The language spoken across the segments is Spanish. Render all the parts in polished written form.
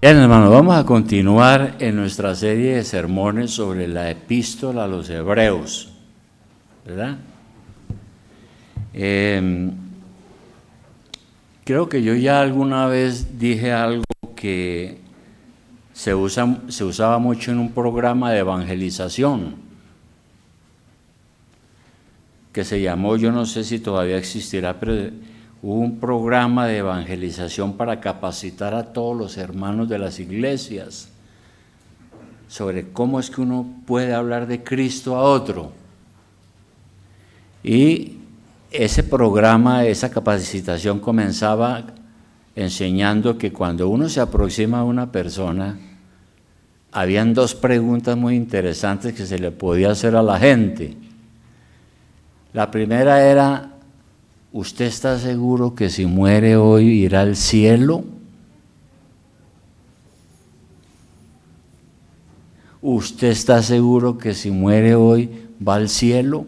Bien, hermanos, vamos a continuar en nuestra serie de sermones sobre la epístola a los Hebreos, ¿verdad? Creo que yo ya alguna vez dije algo que se usaba mucho en un programa de evangelización que se llamó, yo no sé si todavía existirá, pero hubo un programa de evangelización para capacitar a todos los hermanos de las iglesias sobre cómo es que uno puede hablar de Cristo a otro. Y ese programa, esa capacitación comenzaba enseñando que cuando uno se aproxima a una persona, habían dos preguntas muy interesantes que se le podía hacer a la gente. La primera era: ¿usted está seguro que si muere hoy irá al cielo? ¿Usted está seguro que si muere hoy va al cielo?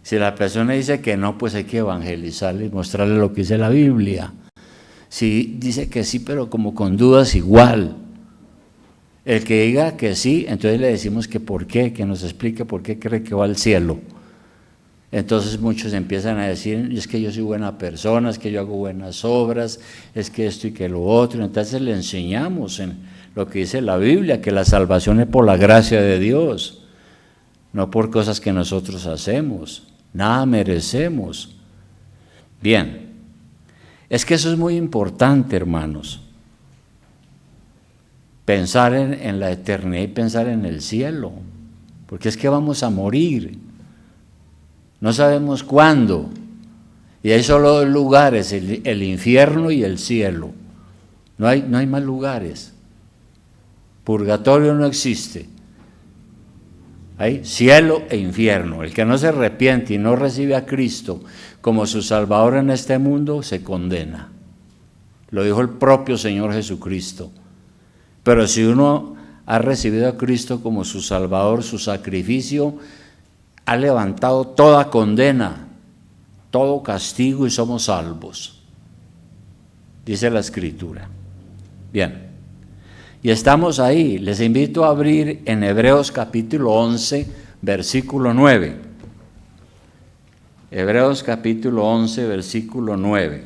Si la persona dice que no, pues hay que evangelizarle y mostrarle lo que dice la Biblia. Si dice que sí, pero como con dudas, igual. El que diga que sí, entonces le decimos que por qué, que nos explique por qué cree que va al cielo. Entonces muchos empiezan a decir: es que yo soy buena persona, es que yo hago buenas obras, es que esto y que lo otro. Entonces le enseñamos en lo que dice la Biblia, que la salvación es por la gracia de Dios, no por cosas que nosotros hacemos, nada merecemos. Bien, es que eso es muy importante, hermanos, pensar en la eternidad y pensar en el cielo, porque es que vamos a morir. No sabemos cuándo, y hay solo dos lugares, el infierno y el cielo. No hay más lugares. Purgatorio no existe. Hay cielo e infierno. El que no se arrepiente y no recibe a Cristo como su Salvador en este mundo, se condena. Lo dijo el propio Señor Jesucristo. Pero si uno ha recibido a Cristo como su Salvador, su sacrificio ha levantado toda condena, todo castigo, y somos salvos, dice la Escritura. Bien, y estamos ahí. Les invito a abrir en Hebreos capítulo 11, versículo 9. Hebreos capítulo 11, versículo 9.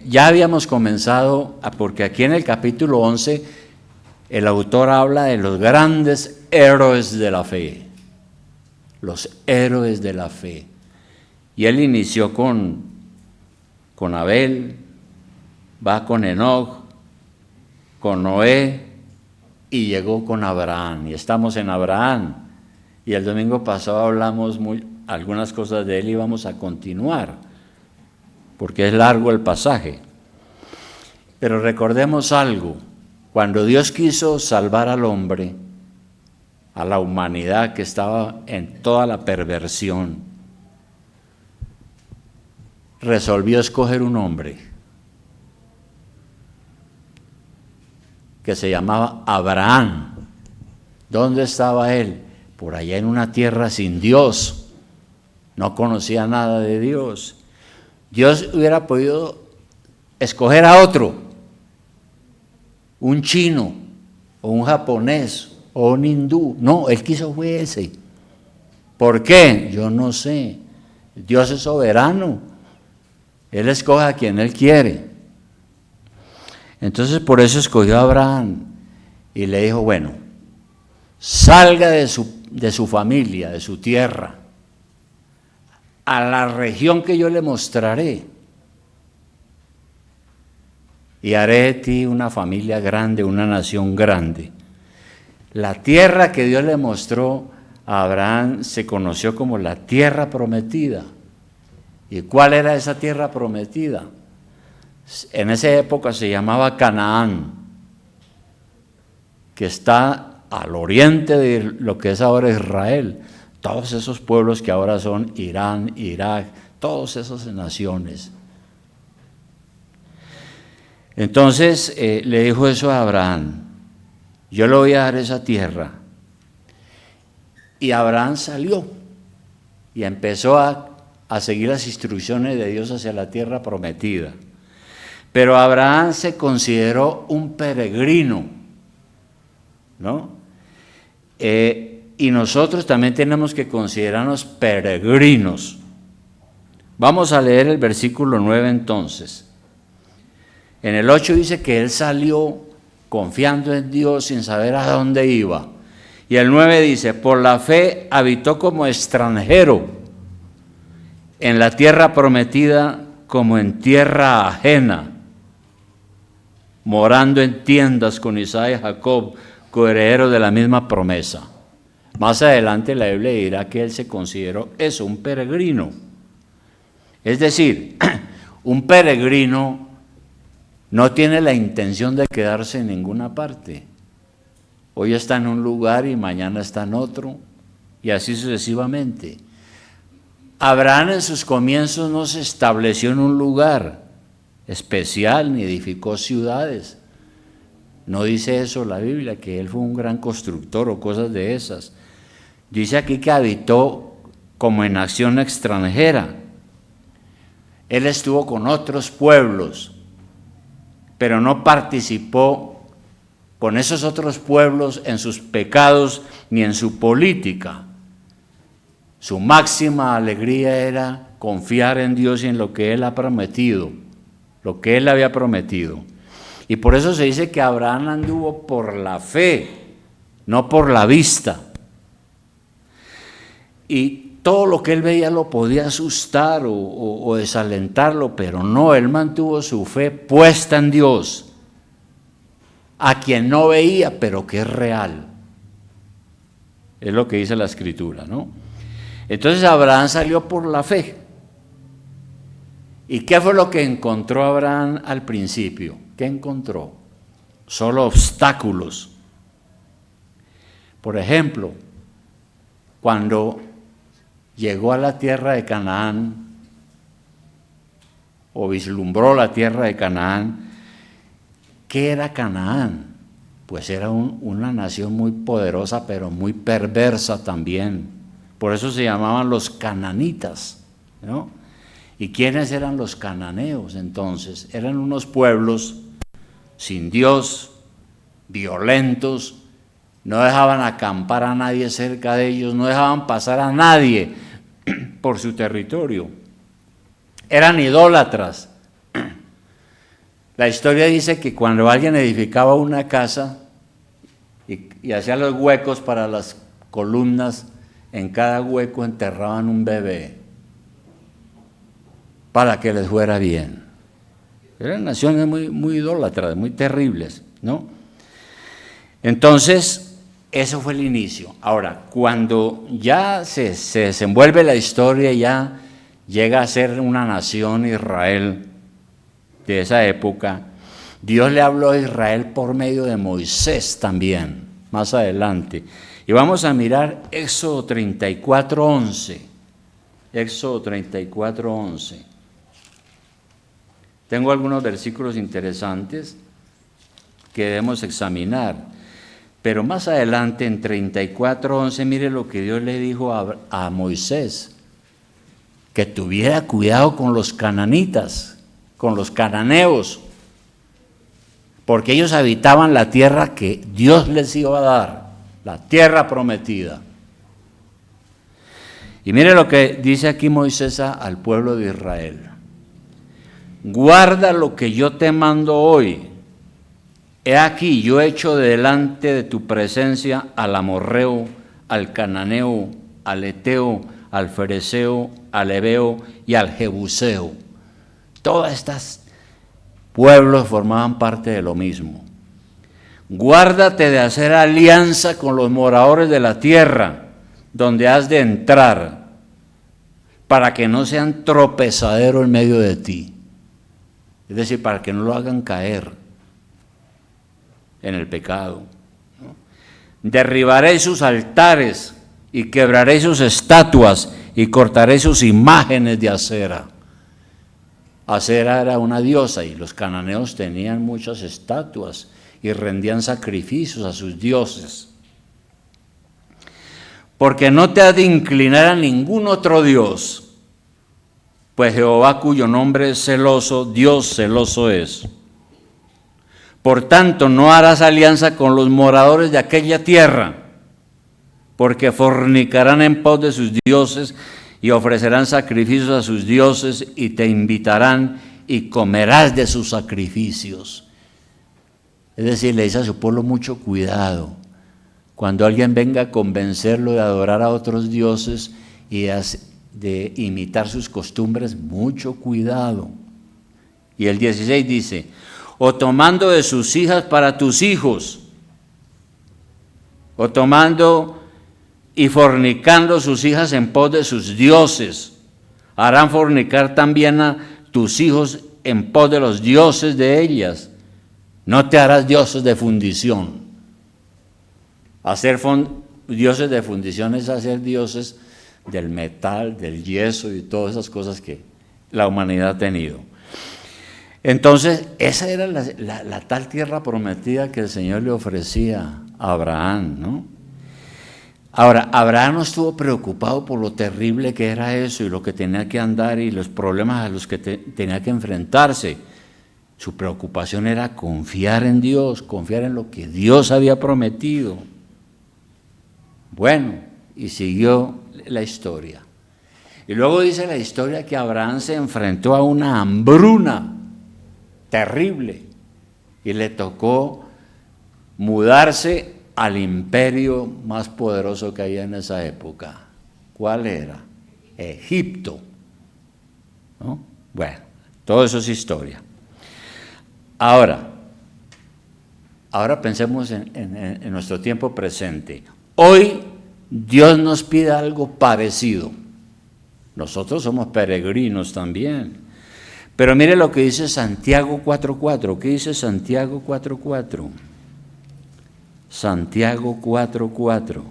Ya habíamos comenzado, porque aquí en el capítulo 11 el autor habla de los grandes héroes de la fe, los héroes de la fe. Y él inició con Abel, va con Enoc, con Noé, y llegó con Abraham. Y estamos en Abraham. Y el domingo pasado hablamos algunas cosas de él y vamos a continuar, porque es largo el pasaje. Pero recordemos algo. Cuando Dios quiso salvar al hombre, a la humanidad que estaba en toda la perversión, resolvió escoger un hombre que se llamaba Abraham. ¿Dónde estaba él? Por allá en una tierra sin Dios. No conocía nada de Dios. Dios hubiera podido escoger a otro, un chino, o un japonés, o un hindú. No, él quiso fue ese. ¿Por qué? Yo no sé. Dios es soberano. Él escoge a quien Él quiere. Entonces por eso escogió a Abraham y le dijo: bueno, salga de su familia, de su tierra, a la región que yo le mostraré, y haré de ti una familia grande, una nación grande. La tierra que Dios le mostró a Abraham se conoció como la tierra prometida. ¿Y cuál era esa tierra prometida? En esa época se llamaba Canaán, que está al oriente de lo que es ahora Israel. Todos esos pueblos que ahora son Irán, Irak, todas esas naciones. Entonces le dijo eso a Abraham: yo le voy a dar esa tierra. Y Abraham salió y empezó a a seguir las instrucciones de Dios hacia la tierra prometida. Pero Abraham se consideró un peregrino, ¿no? Y nosotros también tenemos que considerarnos peregrinos. Vamos a leer el versículo 9 entonces. En el 8 dice que él salió confiando en Dios sin saber a dónde iba. Y el 9 dice, por la fe habitó como extranjero en la tierra prometida como en tierra ajena, morando en tiendas con Isaac y Jacob, coherederos de la misma promesa. Más adelante la Biblia dirá que él se consideró eso, un peregrino. Es decir, un peregrino no tiene la intención de quedarse en ninguna parte. Hoy está en un lugar y mañana está en otro, y así sucesivamente. Abraham en sus comienzos no se estableció en un lugar especial ni edificó ciudades. No dice eso la Biblia, que él fue un gran constructor o cosas de esas. Dice aquí que habitó como en acción extranjera. Él estuvo con otros pueblos, pero no participó con esos otros pueblos en sus pecados ni en su política. Su máxima alegría era confiar en Dios y en lo que Él ha prometido, lo que Él había prometido. Y por eso se dice que Abraham anduvo por la fe, no por la vista. Y todo lo que él veía lo podía asustar o desalentarlo, pero no, él mantuvo su fe puesta en Dios, a quien no veía, pero que es real. Es lo que dice la Escritura, ¿no? Entonces Abraham salió por la fe. ¿Y qué fue lo que encontró Abraham al principio? ¿Qué encontró? Solo obstáculos. Por ejemplo, cuando llegó a la tierra de Canaán, o vislumbró la tierra de Canaán, ¿qué era Canaán? Pues era una nación muy poderosa, pero muy perversa también. Por eso se llamaban los cananitas, ¿no? ¿Y quiénes eran los cananeos entonces? Eran unos pueblos sin Dios, violentos, no dejaban acampar a nadie cerca de ellos, no dejaban pasar a nadie por su territorio. Eran idólatras. La historia dice que cuando alguien edificaba una casa y hacía los huecos para las columnas, en cada hueco enterraban un bebé para que les fuera bien. Eran naciones muy idólatras, muy terribles, ¿no? Entonces, eso fue el inicio. Ahora, cuando ya se desenvuelve la historia, ya llega a ser una nación Israel de esa época, Dios le habló a Israel por medio de Moisés también, más adelante. Y vamos a mirar Éxodo 34:11. Éxodo 34:11. Tengo algunos versículos interesantes que debemos examinar. Pero más adelante, en 34:11, mire lo que Dios le dijo a Moisés, que tuviera cuidado con los cananitas, con los cananeos, porque ellos habitaban la tierra que Dios les iba a dar, la tierra prometida. Y mire lo que dice aquí Moisés al pueblo de Israel: guarda lo que yo te mando hoy. He aquí, yo echo delante de tu presencia al amorreo, al cananeo, al eteo, al fereceo, al heveo y al jebuseo. Todos estos pueblos formaban parte de lo mismo. Guárdate de hacer alianza con los moradores de la tierra, donde has de entrar, para que no sean tropezadero en medio de ti. Es decir, para que no lo hagan caer en el pecado, ¿no? Derribaré sus altares y quebraré sus estatuas y cortaré sus imágenes de Acera. Acera era una diosa y los cananeos tenían muchas estatuas y rendían sacrificios a sus dioses. Porque no te has de inclinar a ningún otro dios, pues Jehová, cuyo nombre es celoso, Dios celoso es. Por tanto, no harás alianza con los moradores de aquella tierra, porque fornicarán en pos de sus dioses y ofrecerán sacrificios a sus dioses y te invitarán y comerás de sus sacrificios. Es decir, le dice a su pueblo mucho cuidado. Cuando alguien venga a convencerlo de adorar a otros dioses y de imitar sus costumbres, mucho cuidado. Y el 16 dice, o tomando de sus hijas para tus hijos, o tomando y fornicando sus hijas en pos de sus dioses, harán fornicar también a tus hijos en pos de los dioses de ellas. No te harás dioses de fundición. Hacer dioses de fundición es hacer dioses del metal, del yeso y todas esas cosas que la humanidad ha tenido. Entonces, esa era la tal tierra prometida que el Señor le ofrecía a Abraham, ¿no? Ahora, Abraham no estuvo preocupado por lo terrible que era eso y lo que tenía que andar y los problemas a los que tenía que enfrentarse. Su preocupación era confiar en Dios, confiar en lo que Dios había prometido. Bueno, y siguió la historia. Y luego dice la historia que Abraham se enfrentó a una hambruna terrible y le tocó mudarse al imperio más poderoso que había en esa época. ¿Cuál era? Egipto, ¿no? Bueno, todo eso es historia. Ahora pensemos en nuestro tiempo presente. Hoy Dios nos pide algo parecido. Nosotros somos peregrinos también. Pero mire lo que dice Santiago 4:4. ¿Qué dice Santiago 4:4? Santiago 4:4.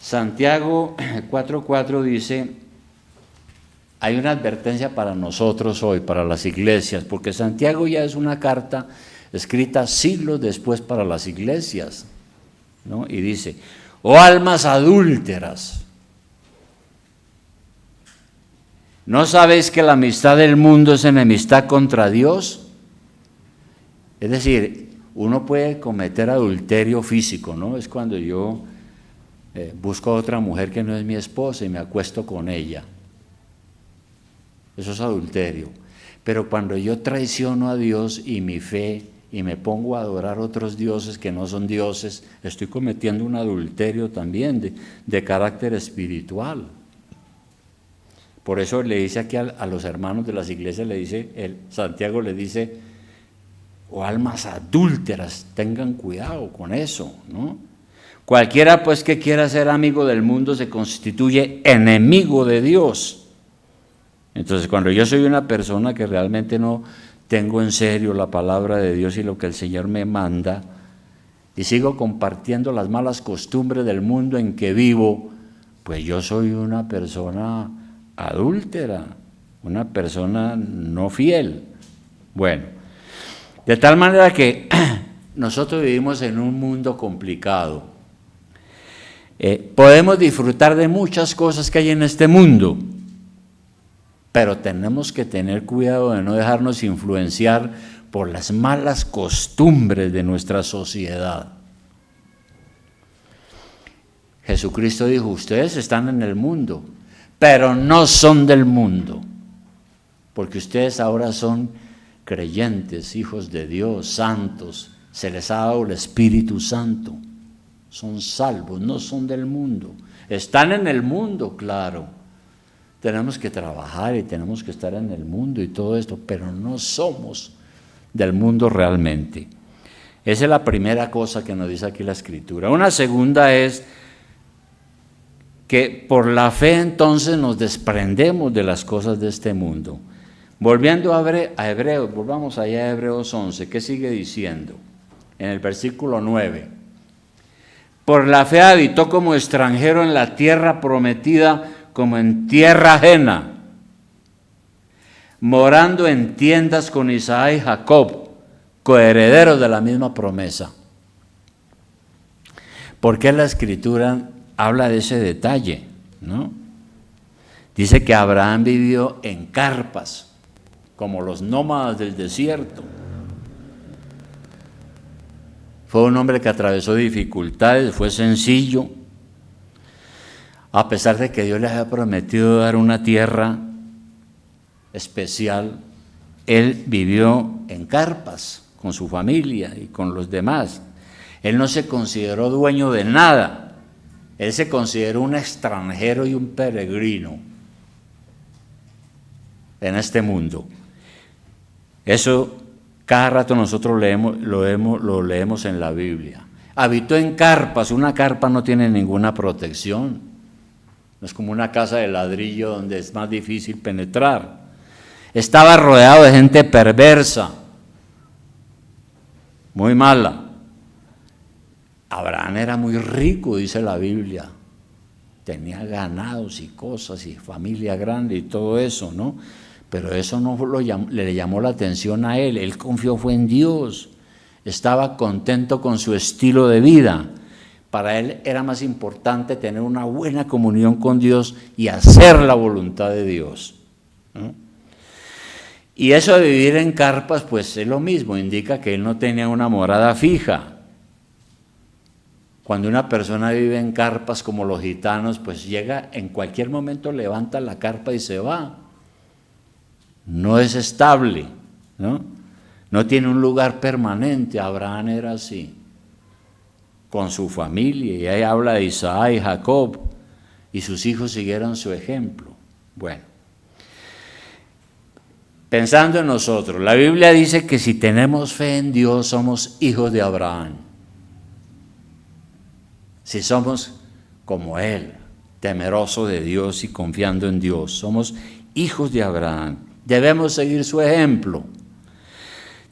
Santiago 4:4 dice, hay una advertencia para nosotros hoy, para las iglesias, porque Santiago ya es una carta escrita siglos después para las iglesias, ¿no? Y dice, oh almas adúlteras, ¿no sabéis que la amistad del mundo es enemistad contra Dios? Es decir, uno puede cometer adulterio físico, ¿no? Es cuando yo busco a otra mujer que no es mi esposa y me acuesto con ella. Eso es adulterio. Pero cuando yo traiciono a Dios y mi fe y me pongo a adorar otros dioses que no son dioses, estoy cometiendo un adulterio también de carácter espiritual. Por eso le dice aquí a los hermanos de las iglesias, Santiago le dice, oh almas adúlteras, tengan cuidado con eso, ¿no? Cualquiera pues que quiera ser amigo del mundo se constituye enemigo de Dios. Entonces, cuando yo soy una persona que realmente no tengo en serio la palabra de Dios y lo que el Señor me manda, y sigo compartiendo las malas costumbres del mundo en que vivo, pues yo soy una persona adúltera, una persona no fiel. Bueno, de tal manera que nosotros vivimos en un mundo complicado. Podemos disfrutar de muchas cosas que hay en este mundo, pero tenemos que tener cuidado de no dejarnos influenciar por las malas costumbres de nuestra sociedad. Jesucristo dijo, ustedes están en el mundo, pero no son del mundo, porque ustedes ahora son creyentes, hijos de Dios, santos, se les ha dado el Espíritu Santo, son salvos, no son del mundo, están en el mundo, claro. Tenemos que trabajar y tenemos que estar en el mundo y todo esto, pero no somos del mundo realmente. Esa es la primera cosa que nos dice aquí la Escritura. Una segunda es que por la fe entonces nos desprendemos de las cosas de este mundo. Volviendo a Hebreos, volvamos allá a Hebreos 11, ¿qué sigue diciendo? En el versículo 9. Por la fe habitó como extranjero en la tierra prometida, como en tierra ajena, morando en tiendas con Isaac y Jacob, coherederos de la misma promesa. ¿Por qué la Escritura habla de ese detalle? ¿No? Dice que Abraham vivió en carpas, como los nómadas del desierto. Fue un hombre que atravesó dificultades, fue sencillo, a pesar de que Dios le había prometido dar una tierra especial. Él vivió en carpas con su familia y con los demás. Él no se consideró dueño de nada. Él se consideró un extranjero y un peregrino en este mundo. Eso cada rato nosotros lo leemos en la Biblia. Habitó en carpas. Una carpa no tiene ninguna protección. No es como una casa de ladrillo donde es más difícil penetrar. Estaba rodeado de gente perversa, muy mala. Abraham era muy rico, dice la Biblia. Tenía ganados y cosas y familia grande y todo eso, ¿no? Pero eso no le llamó la atención a él. Él confió fue en Dios. Estaba contento con su estilo de vida. Para él era más importante tener una buena comunión con Dios y hacer la voluntad de Dios, ¿no? Y eso de vivir en carpas, pues es lo mismo, indica que él no tenía una morada fija. Cuando una persona vive en carpas como los gitanos, pues llega, en cualquier momento levanta la carpa y se va. No es estable, ¿no? No tiene un lugar permanente. Abraham era así, con su familia, y ahí habla de Isaac y Jacob, y sus hijos siguieron su ejemplo. Bueno, pensando en nosotros, la Biblia dice que si tenemos fe en Dios somos hijos de Abraham. Si somos como Él, temerosos de Dios y confiando en Dios, somos hijos de Abraham. Debemos seguir su ejemplo.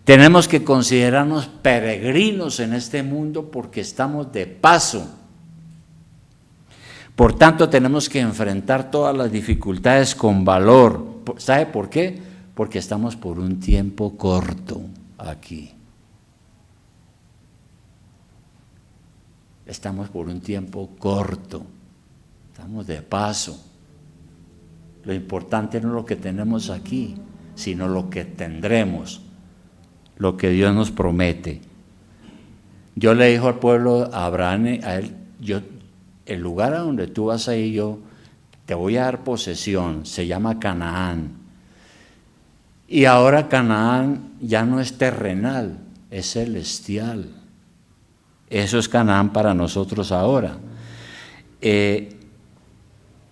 Tenemos que considerarnos peregrinos en este mundo porque estamos de paso. Por tanto, tenemos que enfrentar todas las dificultades con valor. ¿Sabe por qué? Porque estamos por un tiempo corto aquí. Estamos por un tiempo corto. Estamos de paso. Lo importante no es lo que tenemos aquí, sino lo que tendremos, lo que Dios nos promete. Dios le dijo al pueblo, a Abraham, a él, el lugar a donde tú vas a ir, yo te voy a dar posesión, se llama Canaán. Y ahora Canaán ya no es terrenal, es celestial. Eso es Canaán para nosotros ahora.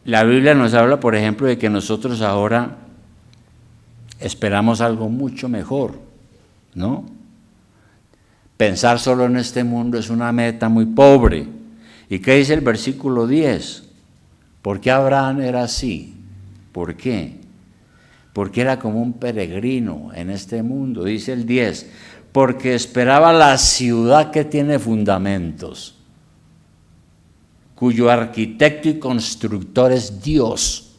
La Biblia nos habla, por ejemplo, de que nosotros ahora esperamos algo mucho mejor, ¿no? Pensar solo en este mundo es una meta muy pobre. ¿Y qué dice el versículo 10? ¿Por qué Abraham era así? ¿Por qué? Porque era como un peregrino en este mundo, dice el 10, porque esperaba la ciudad que tiene fundamentos, cuyo arquitecto y constructor es Dios,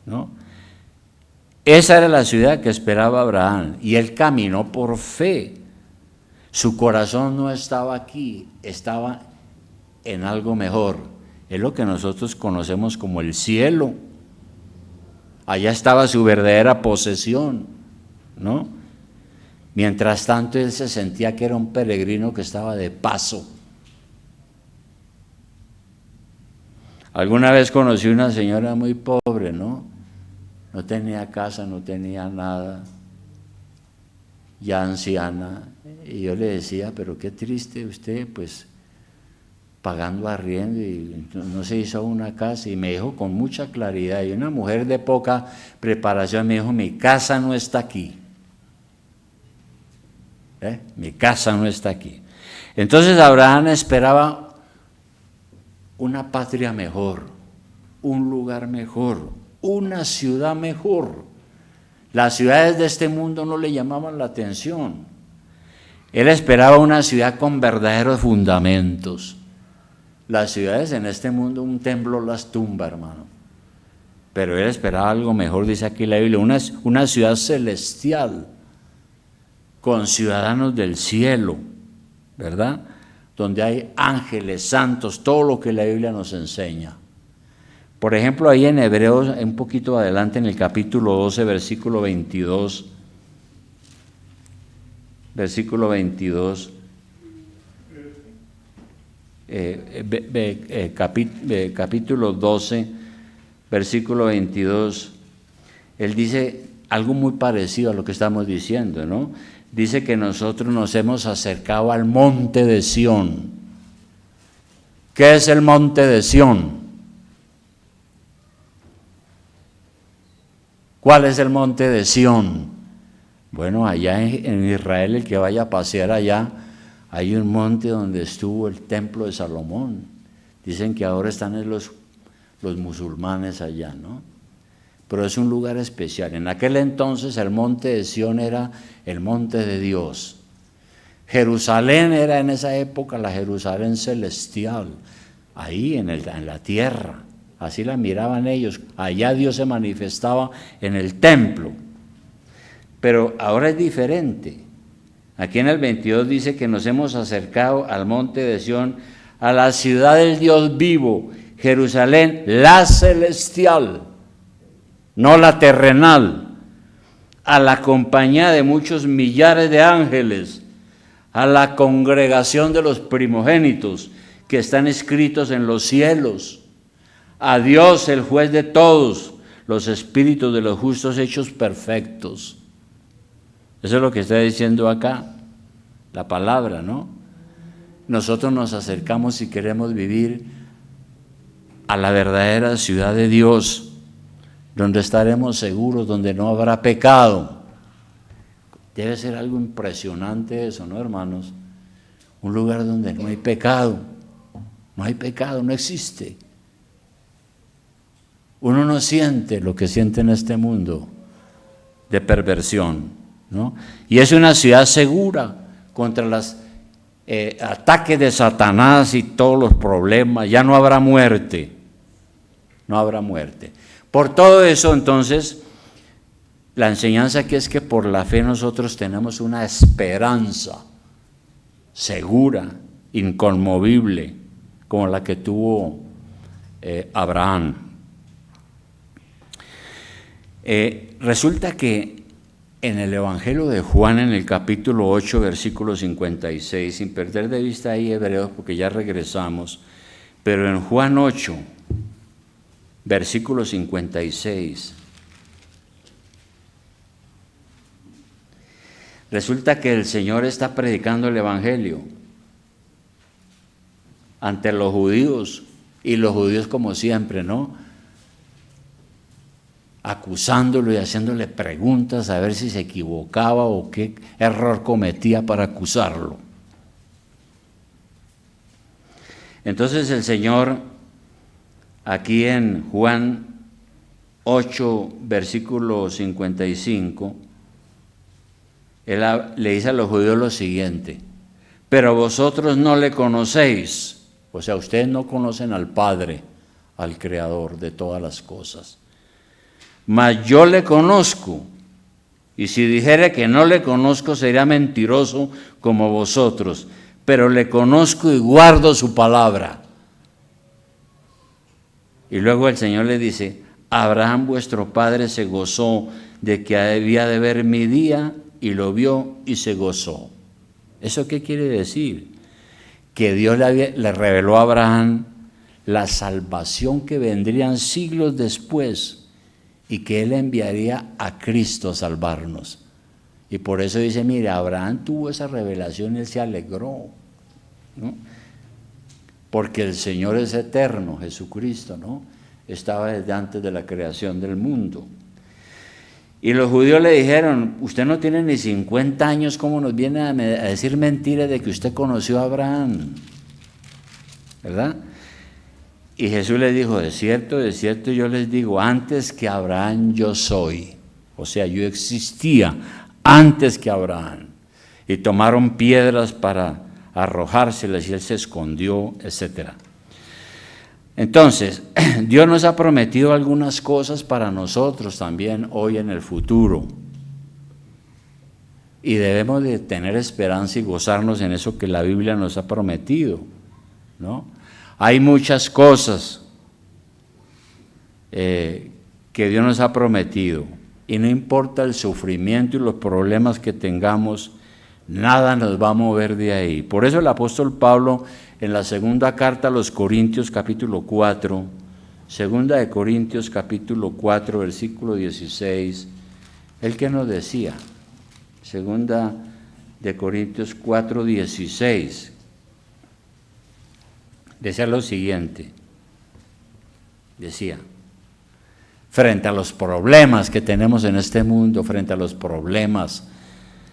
¿no? Esa era la ciudad que esperaba Abraham, y él caminó por fe. Su corazón no estaba aquí, estaba en algo mejor. Es lo que nosotros conocemos como el cielo. Allá estaba su verdadera posesión, ¿no? Mientras tanto, él se sentía que era un peregrino que estaba de paso. Alguna vez conocí una señora muy pobre, ¿no? No tenía casa, no tenía nada, ya anciana. Y yo le decía, pero qué triste usted, pues, pagando arriendo y no se hizo una casa. Y me dijo con mucha claridad, y una mujer de poca preparación me dijo, mi casa no está aquí. Mi casa no está aquí. Entonces Abraham esperaba una patria mejor, un lugar mejor, una ciudad mejor. Las ciudades de este mundo no le llamaban la atención. Él esperaba una ciudad con verdaderos fundamentos. Las ciudades en este mundo, un temblor las tumba, hermano. Pero él esperaba algo mejor, dice aquí la Biblia, una ciudad celestial, con ciudadanos del cielo, ¿verdad? donde hay ángeles, santos, todo lo que la Biblia nos enseña. Por ejemplo, ahí en Hebreos, un poquito adelante en el capítulo 12, versículo 22, capítulo 12, versículo 22, él dice algo muy parecido a lo que estamos diciendo, ¿no? Dice que nosotros nos hemos acercado al monte de Sión. ¿Qué es el monte de Sión? ¿Cuál es el monte de Sión? Bueno, allá en Israel, el que vaya a pasear allá, hay un monte donde estuvo el templo de Salomón. Dicen que ahora están los musulmanes allá, ¿no? Pero es un lugar especial. En aquel entonces el monte de Sión era el monte de Dios. Jerusalén era en esa época la Jerusalén celestial, ahí en la tierra. Así la miraban ellos. Allá Dios se manifestaba en el templo. Pero ahora es diferente. Aquí en el 22 dice que nos hemos acercado al monte de Sión, a la ciudad del Dios vivo, Jerusalén, la celestial, no la terrenal, a la compañía de muchos millares de ángeles, a la congregación de los primogénitos que están escritos en los cielos, a Dios, el juez de todos, los espíritus de los justos hechos perfectos. Eso es lo que está diciendo acá, la palabra, ¿no? Nosotros nos acercamos y queremos vivir a la verdadera ciudad de Dios, donde estaremos seguros, donde no habrá pecado. Debe ser algo impresionante eso, ¿no, hermanos? Un lugar donde no hay pecado, no existe. Uno no siente lo que siente en este mundo de perversión, ¿no? Y es una ciudad segura contra los ataques de Satanás y todos los problemas. Ya no habrá muerte, no habrá muerte. Por todo eso, entonces, la enseñanza aquí es que por la fe nosotros tenemos una esperanza segura, inconmovible, como la que tuvo Abraham. Resulta que en el Evangelio de Juan, en el capítulo 8, versículo 56, sin perder de vista ahí Hebreos, porque ya regresamos, pero en Juan 8, versículo 56, resulta que el Señor está predicando el Evangelio ante los judíos, y los judíos como siempre, ¿no?, acusándolo y haciéndole preguntas a ver si se equivocaba o qué error cometía para acusarlo. Entonces el Señor, aquí en Juan 8, versículo 55, Él le dice a los judíos lo siguiente: pero vosotros no le conocéis, o sea, ustedes no conocen al Padre, al Creador de todas las cosas. Mas yo le conozco, y si dijere que no le conozco, sería mentiroso como vosotros, pero le conozco y guardo su palabra. Y luego el Señor le dice: Abraham vuestro padre se gozó de que había de ver mi día, y lo vio y se gozó. ¿Eso qué quiere decir? Que Dios le reveló a Abraham la salvación que vendrían siglos después, y que Él enviaría a Cristo a salvarnos. Y por eso dice, mire, Abraham tuvo esa revelación y él se alegró, ¿no? Porque el Señor es eterno, Jesucristo, ¿no? Estaba desde antes de la creación del mundo. Y los judíos le dijeron: usted no tiene ni 50 años, ¿cómo nos viene a decir mentiras de que usted conoció a Abraham? ¿Verdad? Y Jesús les dijo: de cierto yo les digo, antes que Abraham yo soy. O sea, yo existía antes que Abraham. Y tomaron piedras para arrojárselas y él se escondió, etc. Entonces, Dios nos ha prometido algunas cosas para nosotros también hoy en el futuro. y debemos de tener esperanza y gozarnos en eso que la Biblia nos ha prometido, ¿no? Hay muchas cosas que Dios nos ha prometido, y no importa el sufrimiento y los problemas que tengamos, nada nos va a mover de ahí. Por eso el apóstol Pablo, en la segunda carta a los Corintios capítulo 4, segunda de Corintios capítulo 4, versículo 16, ¿él qué nos decía? Segunda de Corintios 4, 16, decía lo siguiente, decía: frente a los problemas que tenemos en este mundo, frente a los problemas,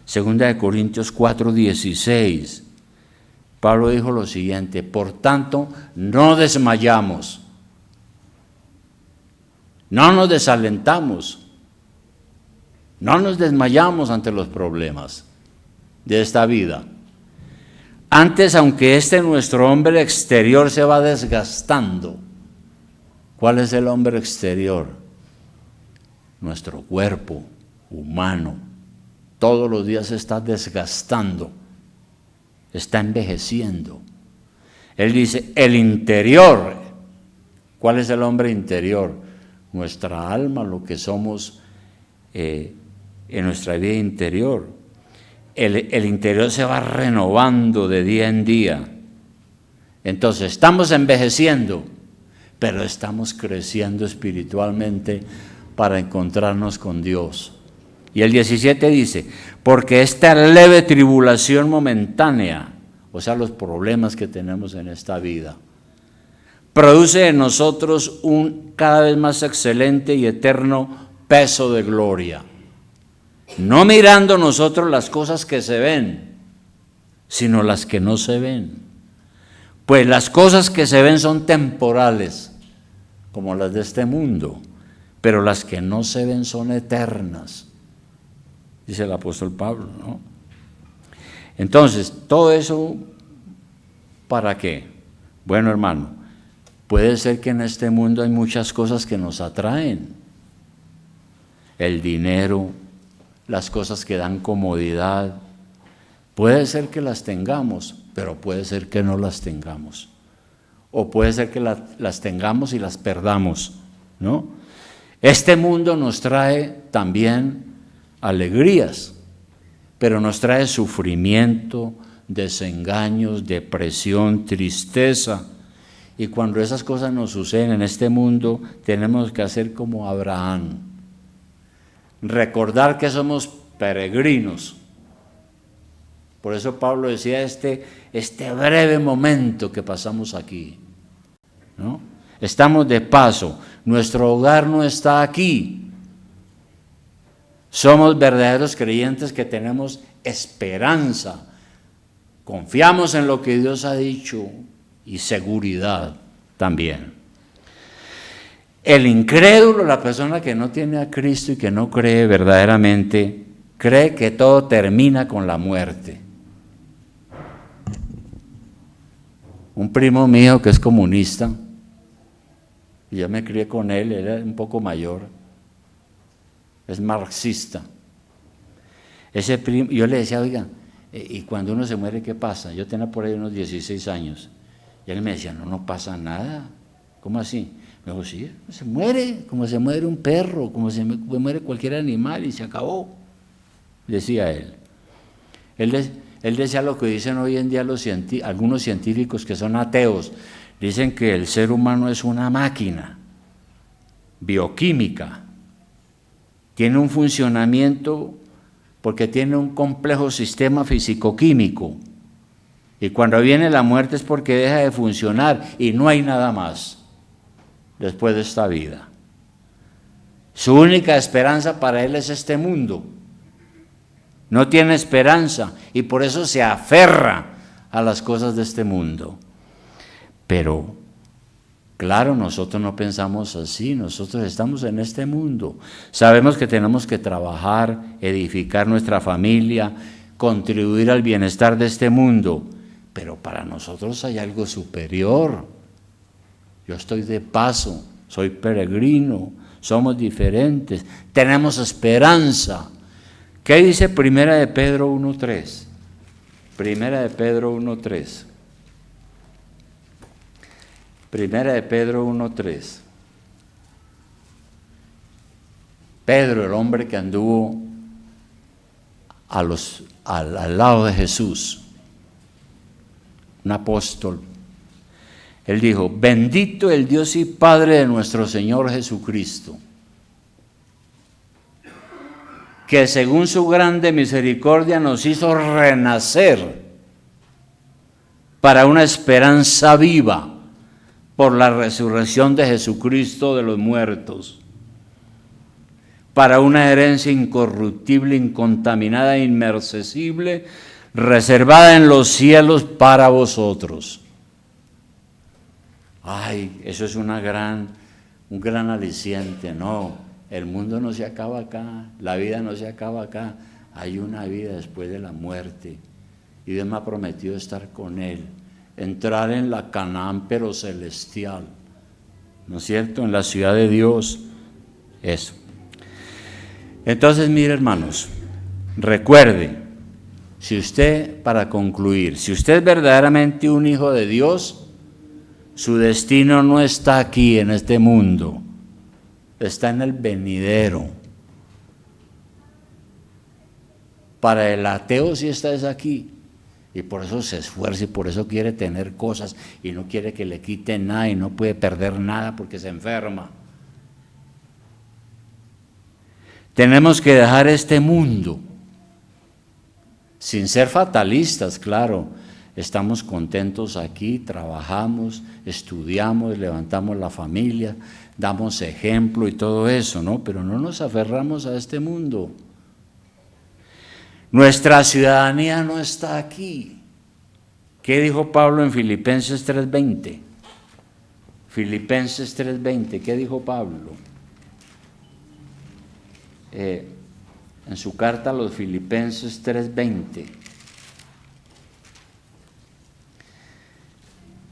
segunda de Corintios 4, 16, Pablo dijo lo siguiente: por tanto, no desmayamos, no nos desalentamos, no nos desmayamos ante los problemas de esta vida. Antes, aunque nuestro hombre exterior se va desgastando. ¿Cuál es el hombre exterior? Nuestro cuerpo humano. Todos los días se está desgastando, está envejeciendo. Él dice, el interior. ¿Cuál es el hombre interior? Nuestra alma, lo que somos en nuestra vida interior. El interior se va renovando de día en día. Entonces, estamos envejeciendo, pero estamos creciendo espiritualmente para encontrarnos con Dios. Y el 17 dice, porque esta leve tribulación momentánea, o sea, los problemas que tenemos en esta vida, produce en nosotros un cada vez más excelente y eterno peso de gloria. No mirando nosotros las cosas que se ven, sino las que no se ven. Pues las cosas que se ven son temporales, como las de este mundo, pero las que no se ven son eternas, dice el apóstol Pablo, ¿no? Entonces, todo eso, ¿para qué? Bueno, hermano, puede ser que en este mundo hay muchas cosas que nos atraen. El dinero, las cosas que dan comodidad, puede ser que las tengamos, pero puede ser que no las tengamos. O puede ser que las tengamos y las perdamos, ¿no? Este mundo nos trae también alegrías, pero nos trae sufrimiento, desengaños, depresión, tristeza. Y cuando esas cosas nos suceden en este mundo, tenemos que hacer como Abraham, recordar que somos peregrinos. Por eso Pablo decía este breve momento que pasamos aquí, ¿no? Estamos de paso, nuestro hogar no está aquí. Somos verdaderos creyentes que tenemos esperanza, confiamos en lo que Dios ha dicho y seguridad también. El incrédulo, la persona que no tiene a Cristo y que no cree verdaderamente, cree que todo termina con la muerte. Un primo mío que es comunista, y yo me crié con él era un poco mayor, es marxista. Ese primo, yo le decía, oiga, ¿y cuando uno se muere qué pasa? Yo tenía por ahí unos 16 años. Y él me decía, no pasa nada. ¿Cómo así? Me dijo, sí, se muere, como se muere un perro, como se muere cualquier animal y se acabó, decía él. Él decía lo que dicen hoy en día algunos científicos que son ateos, dicen que el ser humano es una máquina bioquímica, tiene un funcionamiento porque tiene un complejo sistema físico-químico, y cuando viene la muerte es porque deja de funcionar y no hay nada más después de esta vida. Su única esperanza para él es este mundo. No tiene esperanza y por eso se aferra a las cosas de este mundo. Pero, claro, nosotros no pensamos así, nosotros estamos en este mundo. Sabemos que tenemos que trabajar, edificar nuestra familia, contribuir al bienestar de este mundo, pero para nosotros hay algo superior. Yo estoy de paso, soy peregrino, somos diferentes, tenemos esperanza, ¿Qué dice Primera de Pedro 1:3? Primera de Pedro 1:3. Primera de Pedro 1:3. Pedro, el hombre que anduvo al lado de Jesús, un apóstol, él dijo: bendito el Dios y Padre de nuestro Señor Jesucristo, que según su grande misericordia nos hizo renacer para una esperanza viva por la resurrección de Jesucristo de los muertos, para una herencia incorruptible, incontaminada e inmarcesible, reservada en los cielos para vosotros. Ay, eso es un gran aliciente. No, el mundo no se acaba acá, la vida no se acaba acá, hay una vida después de la muerte, y Dios me ha prometido estar con Él, entrar en la Canaán pero celestial, ¿no es cierto?, en la ciudad de Dios. Eso. Entonces, mire, hermanos, recuerde, si usted, para concluir, si usted es verdaderamente un hijo de Dios, su destino no está aquí en este mundo, está en el venidero. Para el ateo sí está es aquí, y por eso se esfuerza y por eso quiere tener cosas y no quiere que le quiten nada y no puede perder nada porque se enferma. Tenemos que dejar este mundo sin ser fatalistas, claro. Estamos contentos aquí, trabajamos, estudiamos, levantamos la familia, damos ejemplo y todo eso, ¿no? Pero no nos aferramos a este mundo. Nuestra ciudadanía no está aquí. ¿Qué dijo Pablo en Filipenses 3:20? Filipenses 3:20, ¿qué dijo Pablo? En su carta a los Filipenses 3:20.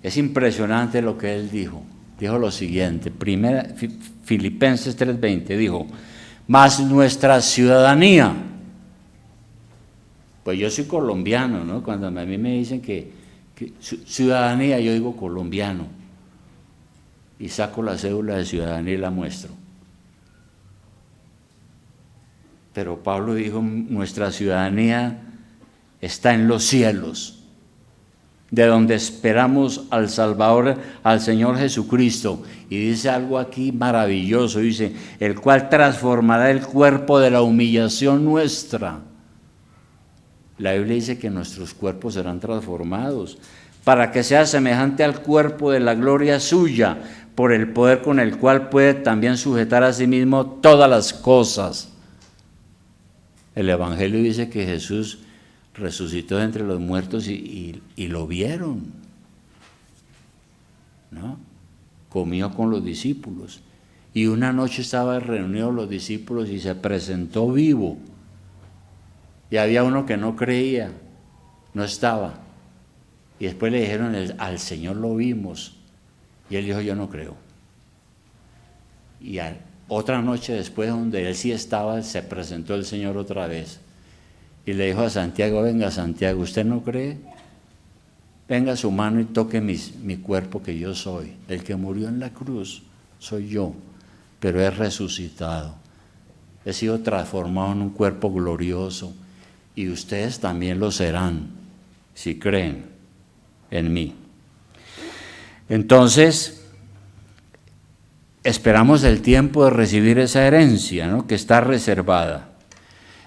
Es impresionante lo que él dijo. Dijo lo siguiente, Filipenses 3:20, dijo: mas nuestra ciudadanía, pues yo soy colombiano, ¿no? Cuando a mí me dicen que ciudadanía, yo digo colombiano, y saco la cédula de ciudadanía y la muestro. Pero Pablo dijo: nuestra ciudadanía está en los cielos, de donde esperamos al Salvador, al Señor Jesucristo. Y dice algo aquí maravilloso, dice: el cual transformará el cuerpo de la humillación nuestra. La Biblia dice que nuestros cuerpos serán transformados, para que sea semejante al cuerpo de la gloria suya, por el poder con el cual puede también sujetar a sí mismo todas las cosas. El Evangelio dice que Jesús resucitó de entre los muertos y lo vieron, ¿no? Comió con los discípulos y una noche estaban reunidos los discípulos y se presentó vivo, y había uno que no creía, no estaba, y después le dijeron: al Señor lo vimos, y él dijo: yo no creo. Y otra noche después, donde él sí estaba, se presentó el Señor otra vez y le dijo a Santiago: venga, Santiago, ¿usted no cree? Venga su mano y toque mi cuerpo, que yo soy. El que murió en la cruz soy yo, pero he resucitado. He sido transformado en un cuerpo glorioso, y ustedes también lo serán, si creen en mí. Entonces, esperamos el tiempo de recibir esa herencia, ¿no?, que está reservada.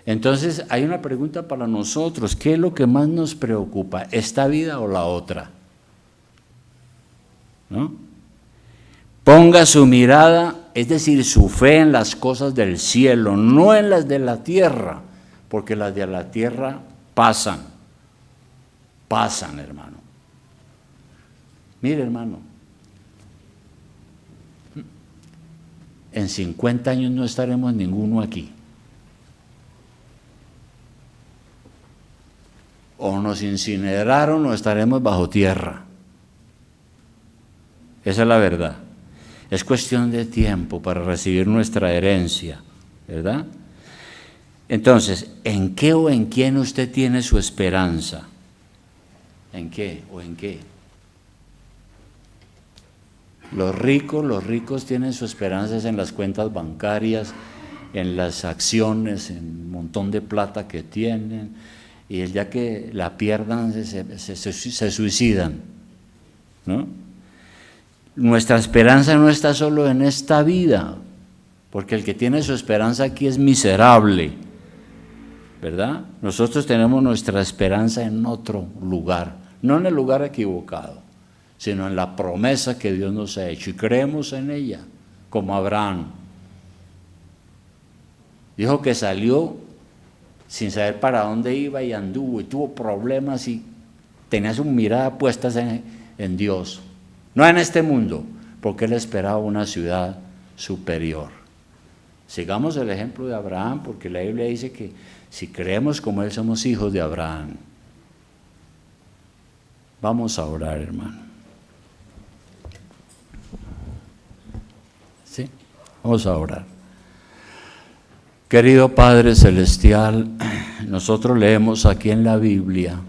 Entonces, hay una pregunta para nosotros: ¿qué es lo que más nos preocupa, esta vida o la otra? ¿No? Ponga su mirada, es decir, su fe, en las cosas del cielo, no en las de la tierra, porque las de la tierra pasan, hermano. Mire, hermano, en 50 años no estaremos ninguno aquí. O nos incineraron o estaremos bajo tierra. Esa es la verdad. Es cuestión de tiempo para recibir nuestra herencia, ¿verdad? Entonces, ¿en qué o en quién usted tiene su esperanza? ¿En qué o en qué? Los ricos tienen su esperanza en las cuentas bancarias, en las acciones, en un montón de plata que tienen, y el día que la pierdan se suicidan, ¿no? Nuestra esperanza no está solo en esta vida, porque el que tiene su esperanza aquí es miserable, ¿verdad? Nosotros tenemos nuestra esperanza en otro lugar, no en el lugar equivocado, sino en la promesa que Dios nos ha hecho, y creemos en ella, como Abraham. Dijo que salió sin saber para dónde iba y anduvo y tuvo problemas y tenía su mirada puesta en Dios, no en este mundo, porque él esperaba una ciudad superior. Sigamos el ejemplo de Abraham, porque la Biblia dice que si creemos como él, somos hijos de Abraham. Vamos a orar, hermano. ¿Sí? Vamos a orar. Querido Padre Celestial, nosotros leemos aquí en la Biblia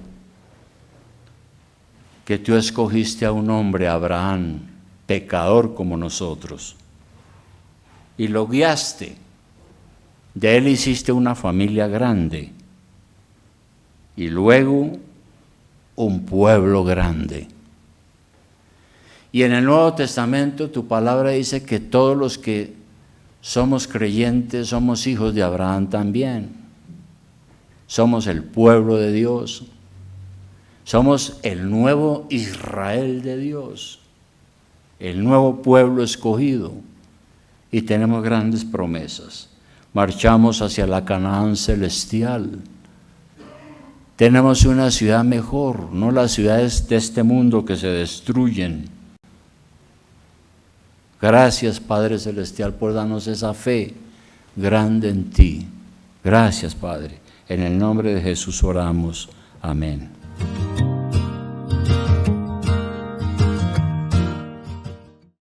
que tú escogiste a un hombre, Abraham, pecador como nosotros, y lo guiaste. De él hiciste una familia grande y luego un pueblo grande. Y en el Nuevo Testamento tu palabra dice que todos los que somos creyentes somos hijos de Abraham también. Somos el pueblo de Dios. Somos el nuevo Israel de Dios, el nuevo pueblo escogido, y tenemos grandes promesas. Marchamos hacia la Canaán celestial. Tenemos una ciudad mejor, no las ciudades de este mundo que se destruyen. Gracias, Padre Celestial, por darnos esa fe grande en ti. Gracias, Padre. En el nombre de Jesús oramos. Amén.